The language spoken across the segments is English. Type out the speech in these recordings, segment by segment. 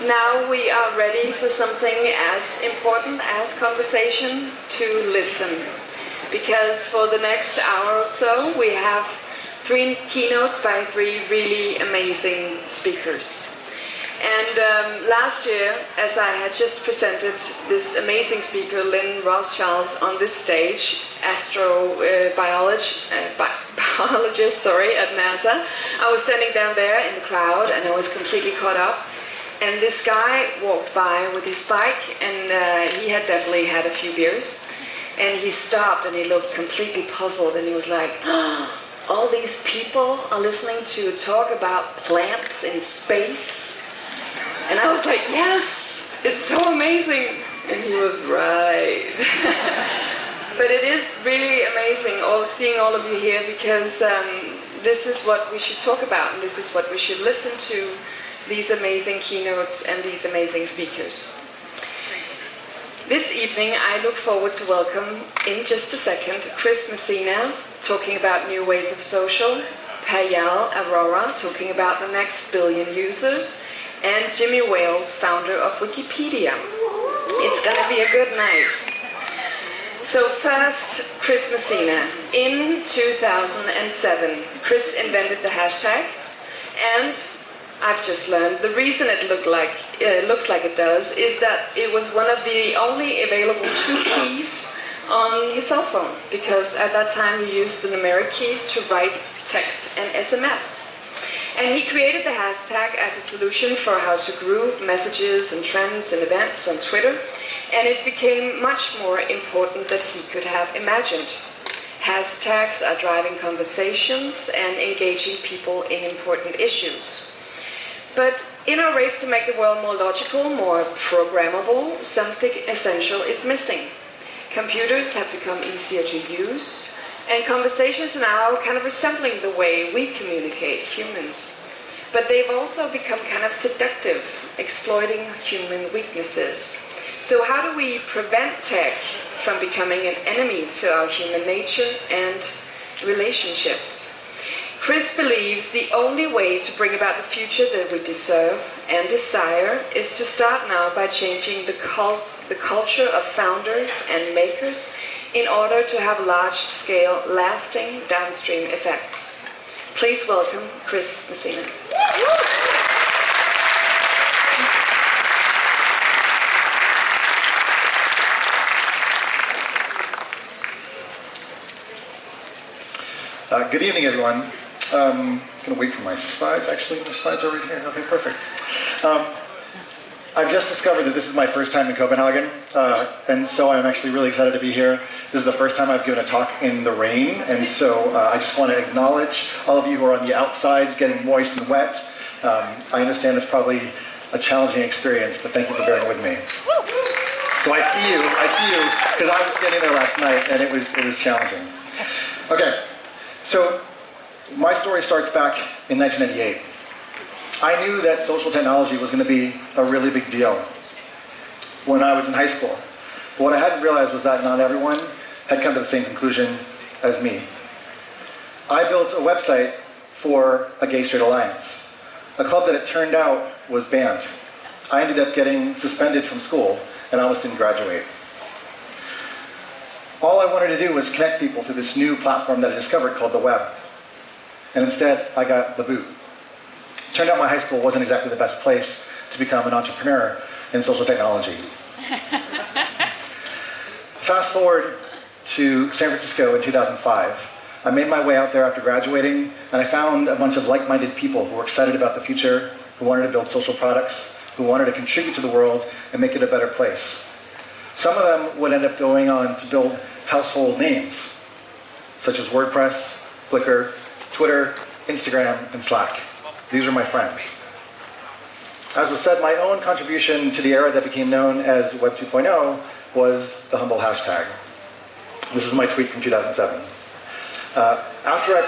now we are ready for something as important as conversation, to listen. Because for the next hour or so, we have 3 keynotes by 3 really amazing speakers. And last year, as I had just presented this amazing speaker, Lynn Rothschild, on this stage, biologist at NASA, I was standing down there in the crowd and I was completely caught up. And this guy walked by with his bike, and he had definitely had a few beers. And he stopped and he looked completely puzzled, and he was like, oh, all these people are listening to talk about plants in space? And I was like, yes, it's so amazing. And he was right. But it is really amazing seeing all of you here, because this is what we should talk about, and this is what we should listen to, these amazing keynotes and these amazing speakers. This evening, I look forward to welcome, in just a second, Chris Messina, talking about new ways of social, Payal Arora, talking about the next billion users, and Jimmy Wales, founder of Wikipedia. It's going to be a good night. So first, Chris Messina. In 2007, Chris invented the hashtag, and I've just learned the reason it looks like it does is that it was one of the only available 2 keys on his cell phone, because at that time you used the numeric keys to write text and SMS. And he created the hashtag as a solution for how to group messages and trends and events on Twitter, and it became much more important than he could have imagined. Hashtags are driving conversations and engaging people in important issues. But in our race to make the world more logical, more programmable, something essential is missing. Computers have become easier to use, and conversations are now kind of resembling the way we communicate, humans. But they've also become kind of seductive, exploiting human weaknesses. So how do we prevent tech from becoming an enemy to our human nature and relationships? Chris believes the only way to bring about the future that we deserve and desire is to start now by changing the culture of founders and makers in order to have large-scale, lasting downstream effects. Please welcome Chris Messina. Good evening, everyone. I'm going to wait for my slides. Actually, the slides are right here. Okay, perfect. I've just discovered that this is my first time in Copenhagen, and so I'm actually really excited to be here. This is the first time I've given a talk in the rain, and so I just want to acknowledge all of you who are on the outsides getting moist and wet. I understand it's probably a challenging experience, but thank you for bearing with me. So I see you, because I was standing there last night, and it was challenging. Okay, so my story starts back in 1998. I knew that social technology was going to be a really big deal when I was in high school. But what I hadn't realized was that not everyone had come to the same conclusion as me. I built a website for a gay-straight alliance, a club that it turned out was banned. I ended up getting suspended from school and almost didn't graduate. All I wanted to do was connect people to this new platform that I discovered called the web. And instead, I got the boot. It turned out my high school wasn't exactly the best place to become an entrepreneur in social technology. Fast forward to San Francisco in 2005. I made my way out there after graduating, and I found a bunch of like-minded people who were excited about the future, who wanted to build social products, who wanted to contribute to the world and make it a better place. Some of them would end up going on to build household names, such as WordPress, Flickr, Twitter, Instagram, and Slack. These are my friends. As was said, my own contribution to the era that became known as Web 2.0 was the humble hashtag. This is my tweet from 2007. After I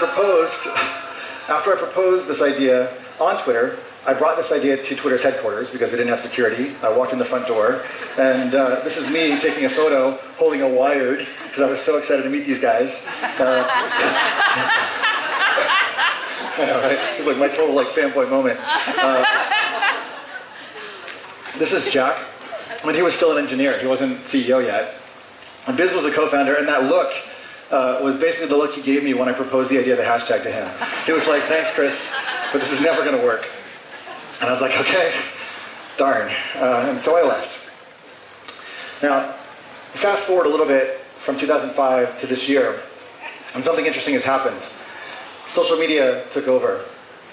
proposed this idea on Twitter, I brought this idea to Twitter's headquarters because they didn't have security. I walked in the front door, and this is me taking a photo holding a Wired because I was so excited to meet these guys. I know, right? It was like my total fanboy moment. This is Jack, when he was still an engineer. He wasn't CEO yet. And Biz was a co-founder, and that look was basically the look he gave me when I proposed the idea of the hashtag to him. He was like, thanks, Chris, but this is never going to work. And I was like, okay, darn. And so I left. Now, fast forward a little bit from 2005 to this year, and something interesting has happened. Social media took over.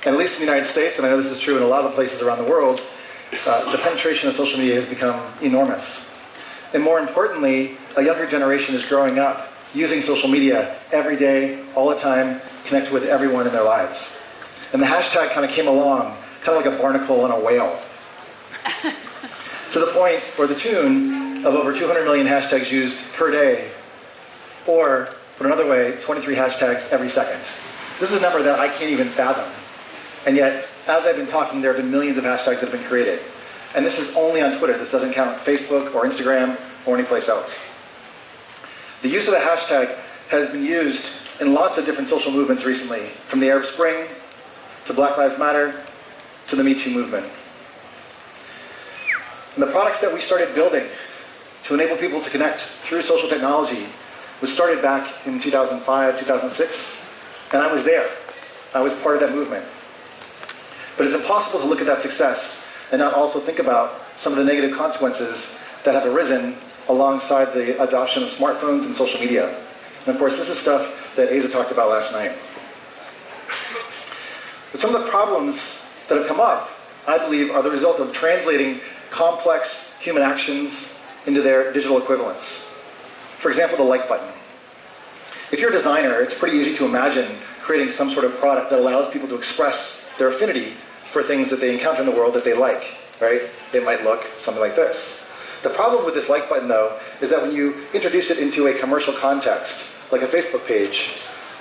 And at least in the United States, and I know this is true in a lot of places around the world, the penetration of social media has become enormous. And more importantly, a younger generation is growing up using social media every day, all the time, connect with everyone in their lives. And the hashtag kind of came along, kind of like a barnacle and a whale. To the point, or the tune, of over 200 million hashtags used per day, or, put another way, 23 hashtags every second. This is a number that I can't even fathom. And yet, as I've been talking, there have been millions of hashtags that have been created. And this is only on Twitter. This doesn't count Facebook or Instagram or anyplace else. The use of the hashtag has been used in lots of different social movements recently, from the Arab Spring, to Black Lives Matter, to the Me Too movement. And the products that we started building to enable people to connect through social technology was started back in 2005, 2006, and I was there. I was part of that movement. But it's impossible to look at that success and not also think about some of the negative consequences that have arisen alongside the adoption of smartphones and social media. And of course, this is stuff that Asa talked about last night. But some of the problems that have come up, I believe, are the result of translating complex human actions into their digital equivalents. For example, the like button. If you're a designer, it's pretty easy to imagine creating some sort of product that allows people to express their affinity for things that they encounter in the world that they like, right? It might look something like this. The problem with this like button, though, is that when you introduce it into a commercial context, like a Facebook page,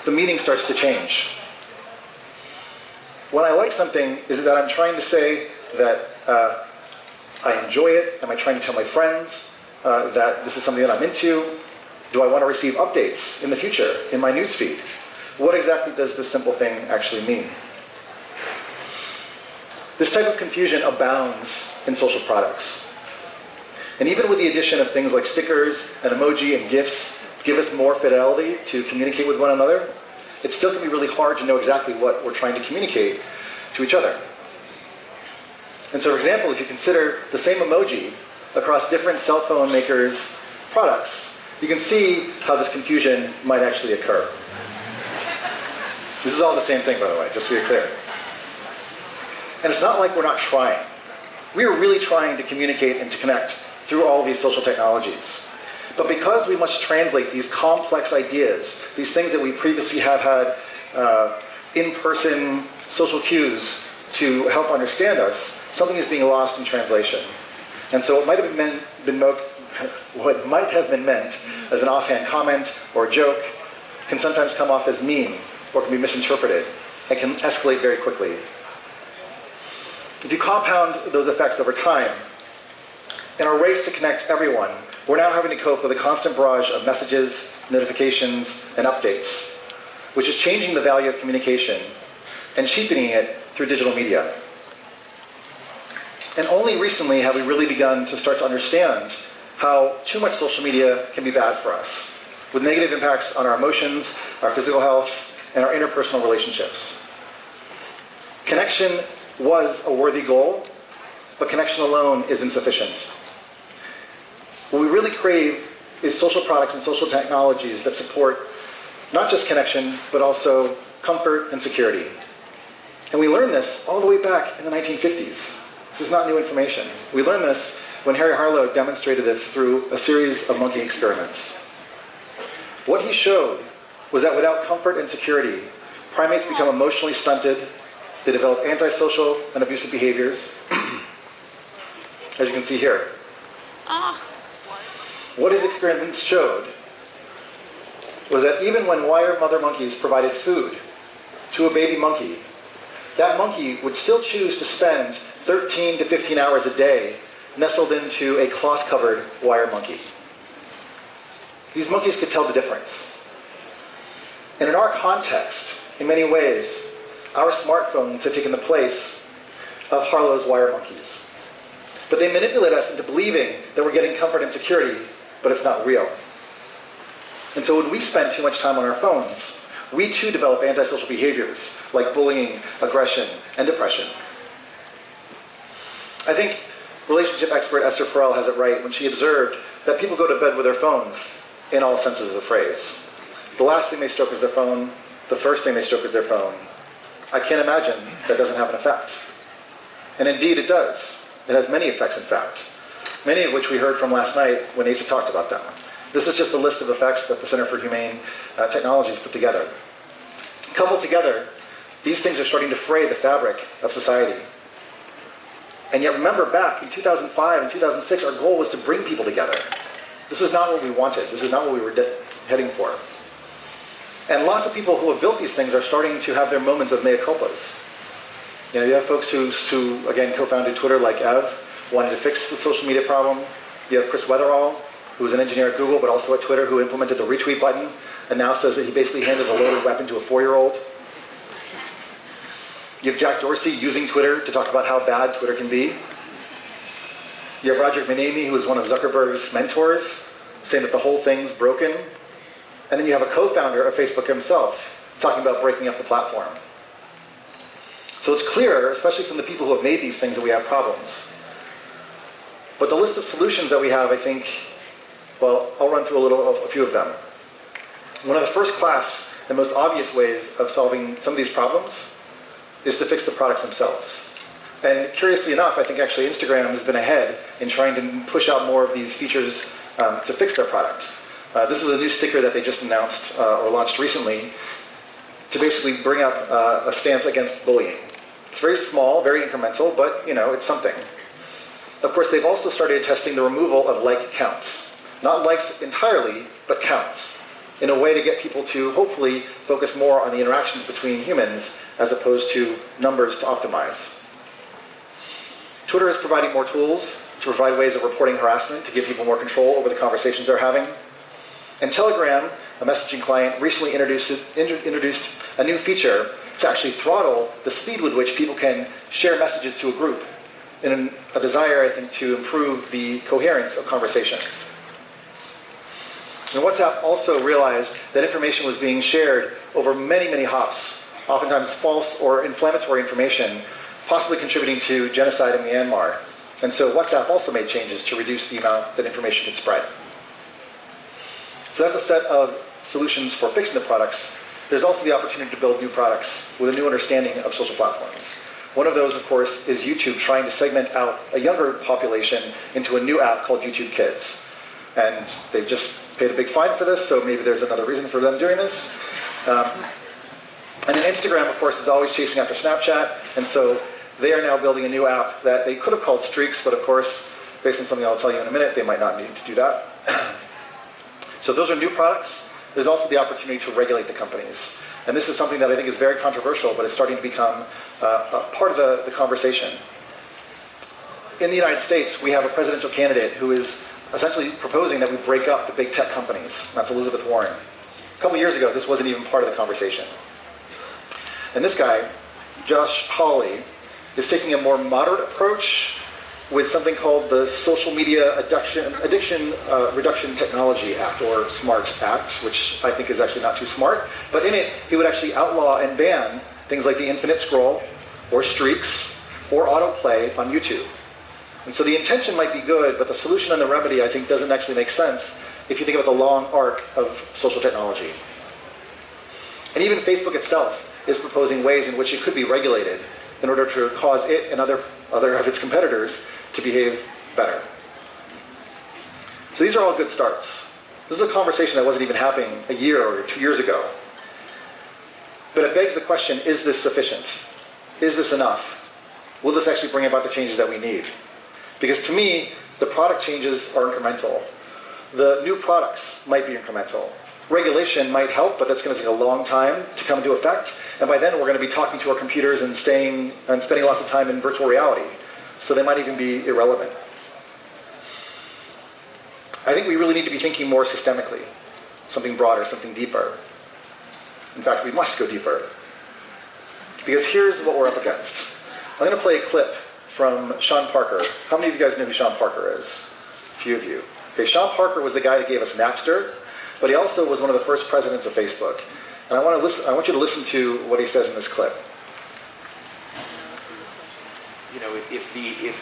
the meaning starts to change. When I like something, is it that I'm trying to say that I enjoy it? Am I trying to tell my friends that this is something that I'm into? Do I want to receive updates in the future in my newsfeed? What exactly does this simple thing actually mean? This type of confusion abounds in social products. And even with the addition of things like stickers and emoji and GIFs give us more fidelity to communicate with one another, it still can be really hard to know exactly what we're trying to communicate to each other. And so, for example, if you consider the same emoji across different cell phone makers' products, you can see how this confusion might actually occur. This is all the same thing, by the way, just so you're clear. And it's not like we're not trying. We are really trying to communicate and to connect through all of these social technologies. But because we must translate these complex ideas, these things that we previously have had in-person social cues to help understand us, something is being lost in translation. And so what might have been meant as an offhand comment or joke can sometimes come off as mean or can be misinterpreted and can escalate very quickly. If you compound those effects over time, in our race to connect everyone, we're now having to cope with a constant barrage of messages, notifications, and updates, which is changing the value of communication and cheapening it through digital media. And only recently have we really begun to start to understand how too much social media can be bad for us, with negative impacts on our emotions, our physical health, and our interpersonal relationships. Connection was a worthy goal, but connection alone is insufficient. What we really crave is social products and social technologies that support not just connection, but also comfort and security. And we learned this all the way back in the 1950s. This is not new information. We learned this when Harry Harlow demonstrated this through a series of monkey experiments. What he showed was that without comfort and security, primates become emotionally stunted, they develop antisocial and abusive behaviors, as you can see here. What his experiments showed was that even when wire mother monkeys provided food to a baby monkey, that monkey would still choose to spend 13 to 15 hours a day nestled into a cloth-covered wire monkey. These monkeys could tell the difference. And in our context, in many ways, our smartphones have taken the place of Harlow's wire monkeys. But they manipulate us into believing that we're getting comfort and security, but it's not real. And so when we spend too much time on our phones, we too develop antisocial behaviors like bullying, aggression, and depression. I think relationship expert Esther Perel has it right when she observed that people go to bed with their phones in all senses of the phrase. The last thing they stroke is their phone. The first thing they stroke is their phone. I can't imagine that doesn't have an effect. And indeed it does. It has many effects, in fact, many of which we heard from last night when Asa talked about them. This is just a list of effects that the Center for Humane Technologies put together. Coupled together, these things are starting to fray the fabric of society. And yet remember back in 2005 and 2006, our goal was to bring people together. This is not what we wanted. This is not what we were heading for. And lots of people who have built these things are starting to have their moments of mea culpas. You have folks who again, co-founded Twitter, like Ev, wanted to fix the social media problem. You have Chris Weatherall, who was an engineer at Google, but also at Twitter, who implemented the retweet button, and now says that he basically handed a loaded weapon to a 4-year-old. You have Jack Dorsey using Twitter to talk about how bad Twitter can be. You have Roger Minami, who is one of Zuckerberg's mentors, saying that the whole thing's broken. And then you have a co-founder of Facebook himself talking about breaking up the platform. So it's clear, especially from the people who have made these things, that we have problems. But the list of solutions that we have, I think, well, I'll run through a few of them. One of the first class and most obvious ways of solving some of these problems is to fix the products themselves. And curiously enough, I think actually Instagram has been ahead in trying to push out more of these features to fix their product. This is a new sticker that they just announced or launched recently to basically bring up a stance against bullying. It's very small, very incremental, but it's something. Of course, they've also started testing the removal of like counts. Not likes entirely, but counts, in a way to get people to hopefully focus more on the interactions between humans as opposed to numbers to optimize. Twitter is providing more tools to provide ways of reporting harassment to give people more control over the conversations they're having. And Telegram, a messaging client, recently introduced a new feature to actually throttle the speed with which people can share messages to a group in a desire, I think, to improve the coherence of conversations. And WhatsApp also realized that information was being shared over many, many hops, oftentimes false or inflammatory information, possibly contributing to genocide in Myanmar. And so WhatsApp also made changes to reduce the amount that information could spread. So that's a set of solutions for fixing the products. There's also the opportunity to build new products with a new understanding of social platforms. One of those, of course, is YouTube trying to segment out a younger population into a new app called YouTube Kids. And they've just paid a big fine for this, so maybe there's another reason for them doing this. And then Instagram, of course, is always chasing after Snapchat, and so they are now building a new app that they could have called Streaks, but of course, based on something I'll tell you in a minute, they might not need to do that. So those are new products. There's also the opportunity to regulate the companies. And this is something that I think is very controversial, but it's starting to become a part of the conversation. In the United States, we have a presidential candidate who is essentially proposing that we break up the big tech companies. That's Elizabeth Warren. A couple years ago, this wasn't even part of the conversation. And this guy, Josh Hawley, is taking a more moderate approach with something called the Social Media Addiction Reduction Technology Act, or SMART Act, which I think is actually not too smart. But in it, he would actually outlaw and ban things like the infinite scroll, or streaks, or autoplay on YouTube. And so the intention might be good, but the solution and the remedy, I think, doesn't actually make sense if you think about the long arc of social technology. And even Facebook itself is proposing ways in which it could be regulated in order to cause it and other of its competitors to behave better. So these are all good starts. This is a conversation that wasn't even happening a year or 2 years ago. But it begs the question, is this sufficient? Is this enough? Will this actually bring about the changes that we need? Because to me, the product changes are incremental. The new products might be incremental. Regulation might help, but that's going to take a long time to come into effect. And by then, we're going to be talking to our computers and spending lots of time in virtual reality. So they might even be irrelevant. I think we really need to be thinking more systemically. Something broader, something deeper. In fact, we must go deeper. Because here's what we're up against. I'm going to play a clip from Sean Parker. How many of you guys know who Sean Parker is? A few of you. Okay, Sean Parker was the guy that gave us Napster, but he also was one of the first presidents of Facebook. And I want you to listen to what he says in this clip. You know, if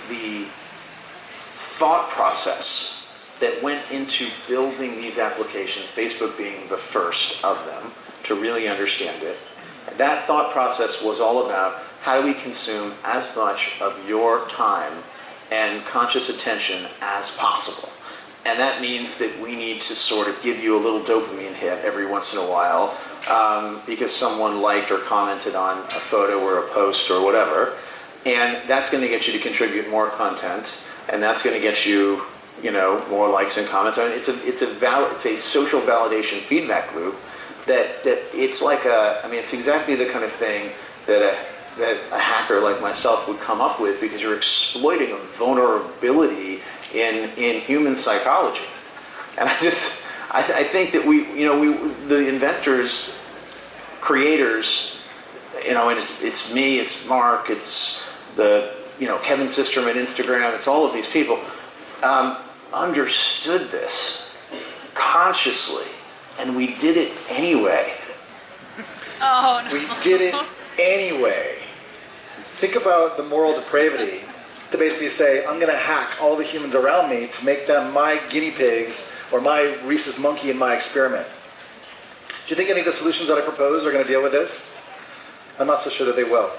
the thought process that went into building these applications, Facebook being the first of them to really understand it, that thought process was all about how do we consume as much of your time and conscious attention as possible. And that means that we need to sort of give you a little dopamine hit every once in a while because someone liked or commented on a photo or a post or whatever. And that's going to get you to contribute more content, and that's going to get you, you know, more likes and comments. I mean, it's a social validation feedback loop that it's like it's exactly the kind of thing that a hacker like myself would come up with, because you're exploiting a vulnerability in human psychology. And I think that the inventors, creators, you know, and it's me, it's Mark, it's Kevin Systrom at Instagram, it's all of these people, understood this consciously, and we did it anyway. Oh, no. We did it anyway. Think about the moral depravity to basically say, I'm going to hack all the humans around me to make them my guinea pigs or my rhesus monkey in my experiment. Do you think any of the solutions that I propose are going to deal with this? I'm not so sure that they will.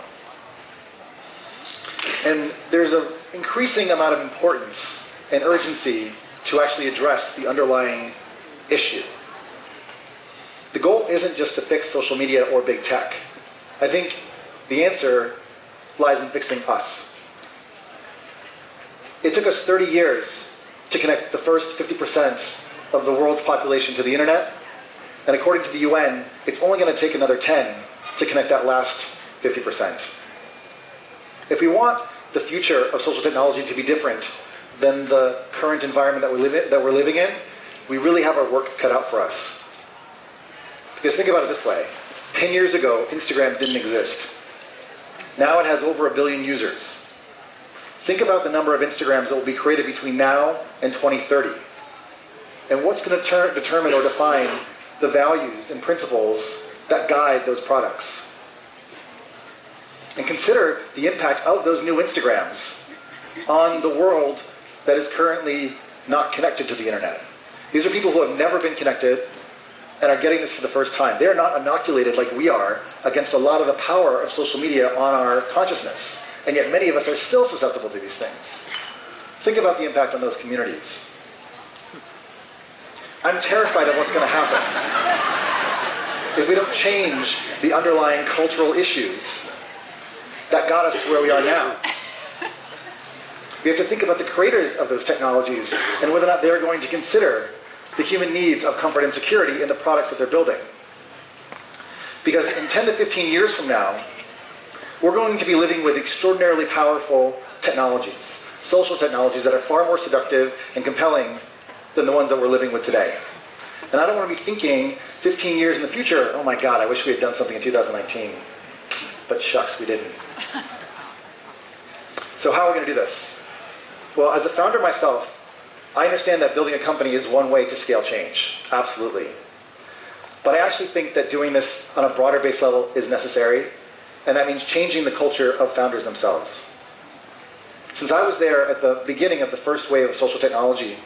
And there's an increasing amount of importance and urgency to actually address the underlying issue. The goal isn't just to fix social media or big tech. I think the answer lies in fixing us. It took us 30 years to connect the first 50% of the world's population to the internet, and according to the UN, it's only going to take another 10 to connect that last 50%. If we want the future of social technology to be different than the current environment that we're living in, we really have our work cut out for us. Because think about it this way. 10 years ago, Instagram didn't exist. Now it has over 1 billion users. Think about the number of Instagrams that will be created between now and 2030. And what's going to determine or define the values and principles that guide those products? And consider the impact of those new Instagrams on the world that is currently not connected to the internet. These are people who have never been connected and are getting this for the first time. They're not inoculated like we are against a lot of the power of social media on our consciousness. And yet many of us are still susceptible to these things. Think about the impact on those communities. I'm terrified of what's going to happen if we don't change the underlying cultural issues that got us to where we are now. We have to think about the creators of those technologies and whether or not they're going to consider the human needs of comfort and security in the products that they're building. Because in 10 to 15 years from now, we're going to be living with extraordinarily powerful technologies, social technologies that are far more seductive and compelling than the ones that we're living with today. And I don't want to be thinking 15 years in the future, oh my God, I wish we had done something in 2019. But shucks, we didn't. So how are we going to do this? Well, as a founder myself, I understand that building a company is one way to scale change, absolutely. But I actually think that doing this on a broader base level is necessary, and that means changing the culture of founders themselves. Since I was there at the beginning of the first wave of social technology,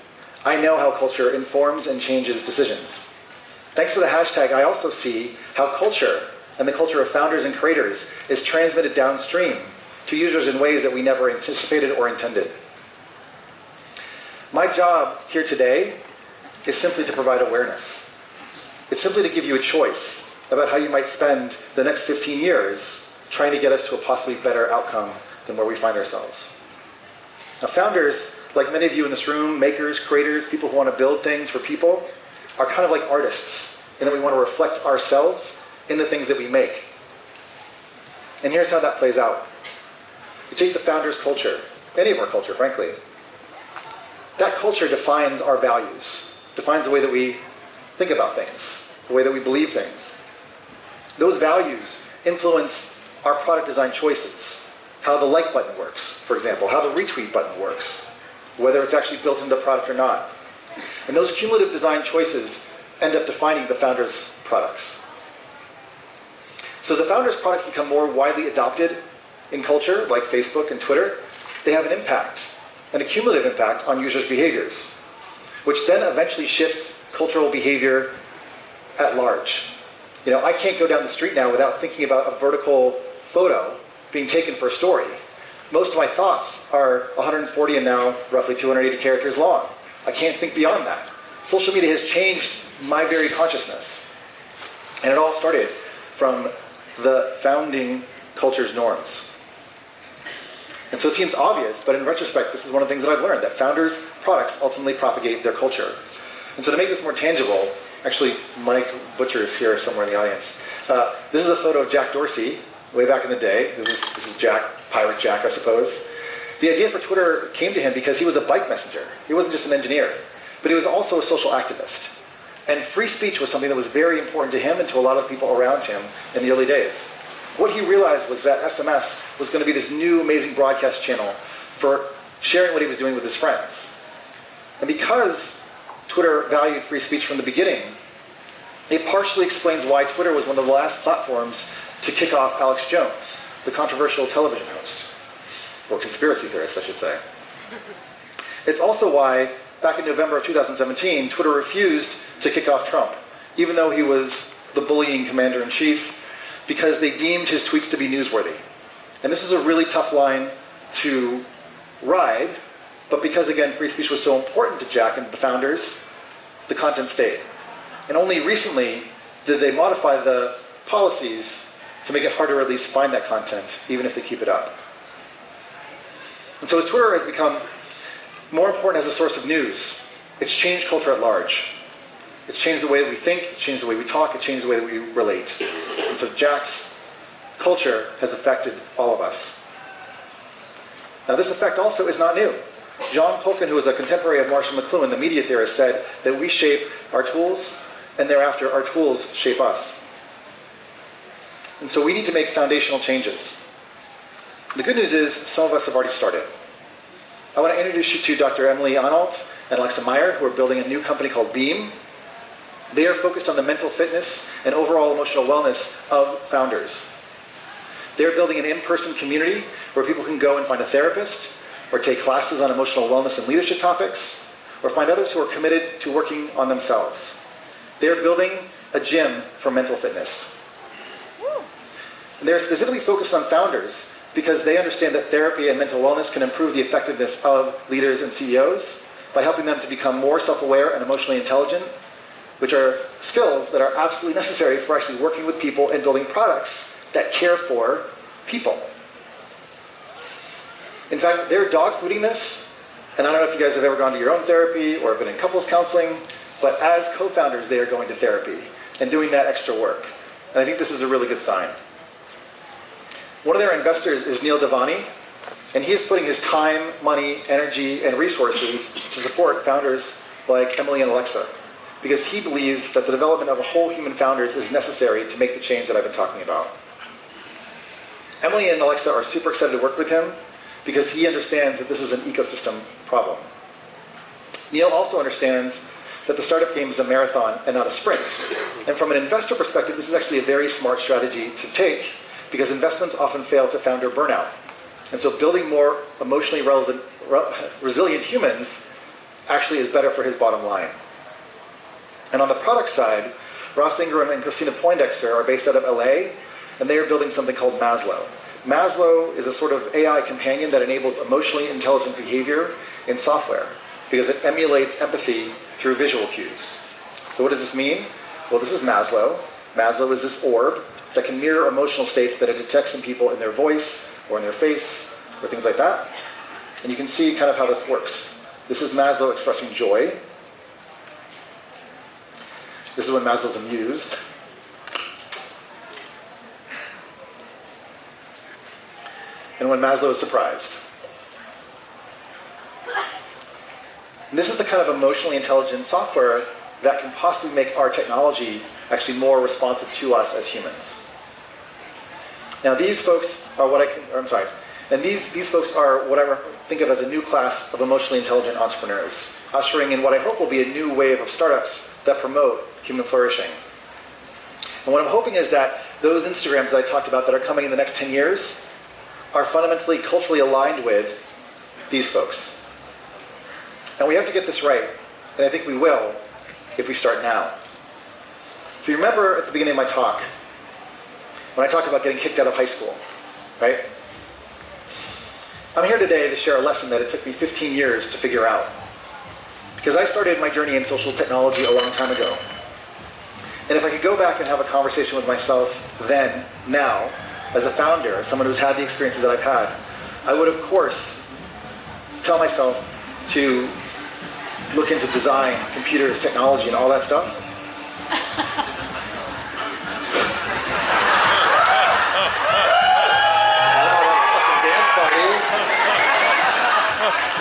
I know how culture informs and changes decisions. Thanks to the hashtag, I also see how culture and the culture of founders and creators is transmitted downstream to users in ways that we never anticipated or intended. My job here today is simply to provide awareness. It's simply to give you a choice about how you might spend the next 15 years trying to get us to a possibly better outcome than where we find ourselves. Now, founders, like many of you in this room, makers, creators, people who want to build things for people, are kind of like artists in that we want to reflect ourselves in the things that we make. And here's how that plays out. You take the founder's culture, any of our culture, frankly. That culture defines our values, defines the way that we think about things, the way that we believe things. Those values influence our product design choices. how the like button works, for example, how the retweet button works, whether it's actually built into the product or not. And those cumulative design choices end up defining the founder's products. So as the founder's products become more widely adopted in culture, like Facebook and Twitter, they have an impact, an cumulative impact on users' behaviors, which then eventually shifts cultural behavior at large. You know, I can't go down the street now without thinking about a vertical photo being taken for a story. Most of my thoughts are 140 and now roughly 280 characters long. I can't think beyond that. Social media has changed my very consciousness. And it all started from the founding culture's norms. And so it seems obvious, but in retrospect, this is one of the things that I've learned, that founders' products ultimately propagate their culture. And so to make this more tangible, actually Mike Butcher is here somewhere in the audience. This is a photo of Jack Dorsey, way back in the day. This is Jack, Pirate Jack, I suppose. The idea for Twitter came to him because he was a bike messenger. He wasn't just an engineer, but he was also a social activist. And free speech was something that was very important to him and to a lot of people around him in the early days. What he realized was that SMS was going to be this new amazing broadcast channel for sharing what he was doing with his friends. And because Twitter valued free speech from the beginning, it partially explains why Twitter was one of the last platforms to kick off Alex Jones, the controversial television host, or conspiracy theorist, I should say. It's also why, back in November of 2017, Twitter refused to kick off Trump, even though he was the bullying commander-in-chief, because they deemed his tweets to be newsworthy. And this is a really tough line to ride, but because, again, free speech was so important to Jack and the founders, the content stayed. And only recently did they modify the policies to make it harder to at least find that content, even if they keep it up. And so as Twitter has become more important as a source of news, it's changed culture at large. It's changed the way that we think, it's changed the way we talk, it's changed the way that we relate. And so Jack's culture has affected all of us. Now this effect also is not new. John Polkin, who was a contemporary of Marshall McLuhan, the media theorist, said that we shape our tools, and thereafter our tools shape us. And so we need to make foundational changes. The good news is some of us have already started. I want to introduce you to Dr. Emily Arnold and Alexa Meyer, who are building a new company called Beam. They are focused on the mental fitness and overall emotional wellness of founders. They're building an in-person community where people can go and find a therapist, or take classes on emotional wellness and leadership topics, or find others who are committed to working on themselves. They're building a gym for mental fitness. And they're specifically focused on founders because they understand that therapy and mental wellness can improve the effectiveness of leaders and CEOs by helping them to become more self-aware and emotionally intelligent, which are skills that are absolutely necessary for actually working with people and building products that care for people. In fact, they're dog-fooding this, and I don't know if you guys have ever gone to your own therapy or been in couples counseling, but as co-founders, they are going to therapy and doing that extra work. And I think this is a really good sign. One of their investors is Neil Devani, and he is putting his time, money, energy, and resources to support founders like Emily and Alexa, because he believes that the development of a whole human founders is necessary to make the change that I've been talking about. Emily and Alexa are super excited to work with him because he understands that this is an ecosystem problem. Neil also understands that the startup game is a marathon and not a sprint. And from an investor perspective, this is actually a very smart strategy to take because investments often fail to founder burnout. And so building more emotionally resilient humans actually is better for his bottom line. And on the product side, Ross Ingram and Christina Poindexter are based out of LA, and they are building something called Maslow. Maslow is a sort of AI companion that enables emotionally intelligent behavior in software because it emulates empathy through visual cues. So what does this mean? Well, this is Maslow. Maslow is this orb that can mirror emotional states that it detects in people in their voice or in their face or things like that. And you can see kind of how this works. This is Maslow expressing joy. This is when Maslow's amused. And when Maslow is surprised. And this is the kind of emotionally intelligent software that can possibly make our technology actually more responsive to us as humans. Now these folks are And these folks are what I think of as a new class of emotionally intelligent entrepreneurs, ushering in what I hope will be a new wave of startups that promote human flourishing. And what I'm hoping is that those Instagrams that I talked about that are coming in the next 10 years are fundamentally culturally aligned with these folks. And we have to get this right, and I think we will if we start now. If you remember at the beginning of my talk, when I talked about getting kicked out of high school, right? I'm here today to share a lesson that it took me 15 years to figure out. Because I started my journey in social technology a long time ago. And if I could go back and have a conversation with myself then, now, as a founder, as someone who's had the experiences that I've had, I would, of course, tell myself to look into design, computers, technology, and all that stuff.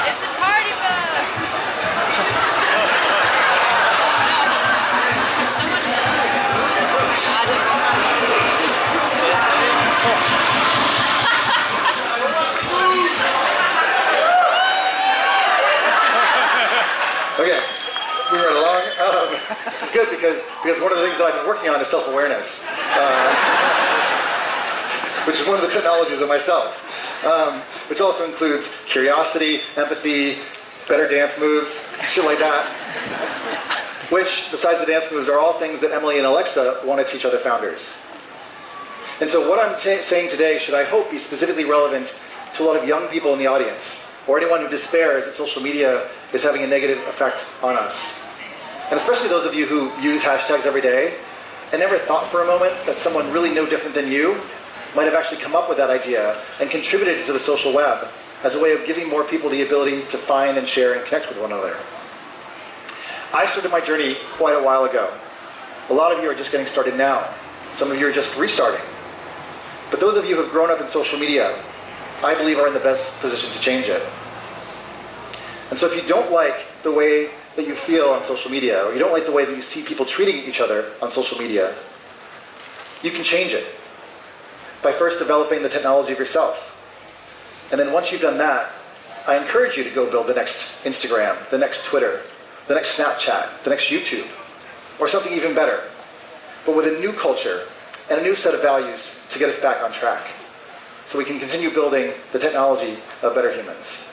It's a party bus! Okay, moving right along. This is good because one of the things that I've been working on is self-awareness, which is one of the technologies of myself, which also includes curiosity, empathy, better dance moves, shit like that, which, besides the dance moves, are all things that Emily and Alexa want to teach other founders. And so what I'm saying today should, I hope, be specifically relevant to a lot of young people in the audience, or anyone who despairs that social media is having a negative effect on us. And especially those of you who use hashtags every day and never thought for a moment that someone really no different than you might have actually come up with that idea and contributed to the social web as a way of giving more people the ability to find and share and connect with one another. I started my journey quite a while ago. A lot of you are just getting started now. Some of you are just restarting. But those of you who have grown up in social media, I believe, are in the best position to change it. And so if you don't like the way that you feel on social media, or you don't like the way that you see people treating each other on social media, you can change it by first developing the technology of yourself. And then once you've done that, I encourage you to go build the next Instagram, the next Twitter, the next Snapchat, the next YouTube, or something even better, but with a new culture and a new set of values to get us back on track, so we can continue building the technology of better humans.